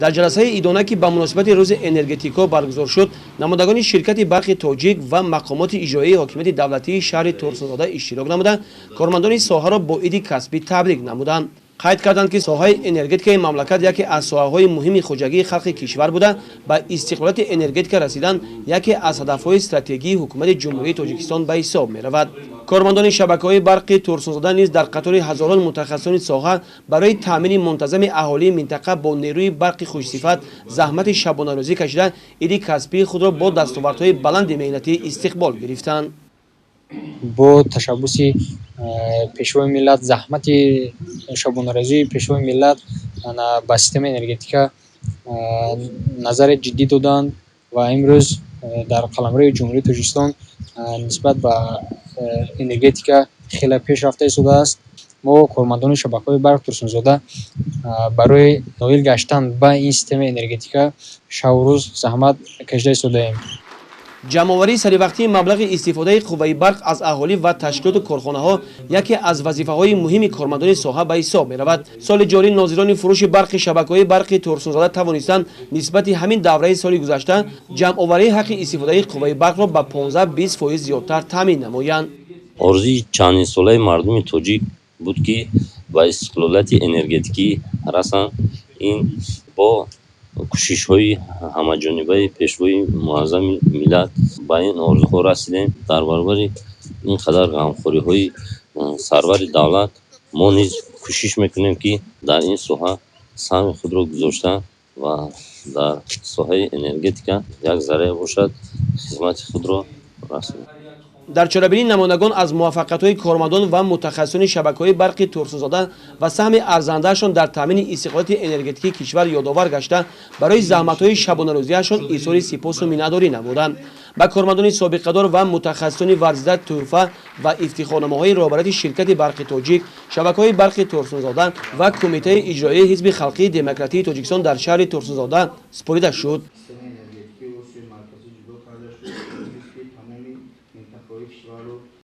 در جلسه ایدانه که به مناسبت روز انرژتیکا برگزار شد، نمایندگان شرکت برق تاجیک و مقامات اجرایی حاکمیت دولتی شهر ترسانزاده اشتراک نموده کارمندان ساحه را با عید کسبی تبریک نمودند. قید کردند که ساحه انرژتیک مملکت یکی از ساحه‌های مهم خوجگی خلق کشور بوده به استقلال انرژتیک رسیدن یکی از هدف‌های استراتژی حکومت جمهوری تاجیکستان به حساب می‌رود. کارمندان شبکه‌های برق ترسانزاده نیز در قطار هزاران متخصصان ساحه برای تامین منتظم اهالی منطقه با نیروی برق خوش‌صفت زحمت شبانه روزی کشیده عید کسبی خود را با دستاوردهای بلند مهنتی استقبال گرفتند. با تشبث پیشوای ملت زحمت شبانه‌روزی پیشوای ملت به سیستم انرژتیک نظر جدی دادند و امروز در قلمرو جمهوری تاجیکستان نسبت به انرژتیک خیلی پیشرفته شده است. ما کارمندان شبکه‌های برق ترسانزاده برای نایل گشتن به این سیستم انرژتیک شب و روز زحمت کشیده شده ایم. جمع‌آوری سریع مبلغ استفاده قوه برق از اهالی و تشکیلات کارخانه‌ها یکی از وظیفه‌های مهم کارمندان ساحه به حساب می‌رود. سال جاری ناظران فروش برق شبکه‌های برق ترسانزاده توانستند نسبت همین دوره سال گذشته جمع‌آوری حق استفاده قوه برق را به 15-20% زیادتر تامین نمایند. آرزوی چند ساله مردم تاجیک بود که با استقلالیت انرژتیکی رسند. این با کوشش‌های همه‌جانبه پیشروی معظم ملت با این آرزوها رسیدیم. در برابر این قدر غمخوری‌های سرور دولت ما نیز کوشش میکنیم که در این ساحه سهم خود را گذاشته و در ساحه انرژتیک یک ذره باشد خدمت خود را رسانیم. در چاره‌بینی نمایندگان از موفقیت‌های کارمندان و متخصصان شبکه‌های برق ترسانزاده و سهم ارزنده‌شان در تامین استقلال انرژتیکی کشور یادآور گشته برای زحمت‌های شبانه‌روزی‌شان اظهار سپاس و مینه‌داری نمودند. با کارمندان سابقه‌دار و متخصصان ورزیده تحفه و افتخارنامه‌های رهبری شرکت برق تاجیک، شبکه‌های برق ترسانزاده و کمیته اجرایی حزب خلقی دموکراتیک تاجیکستان در شهر ترسانزاده سپرده شد.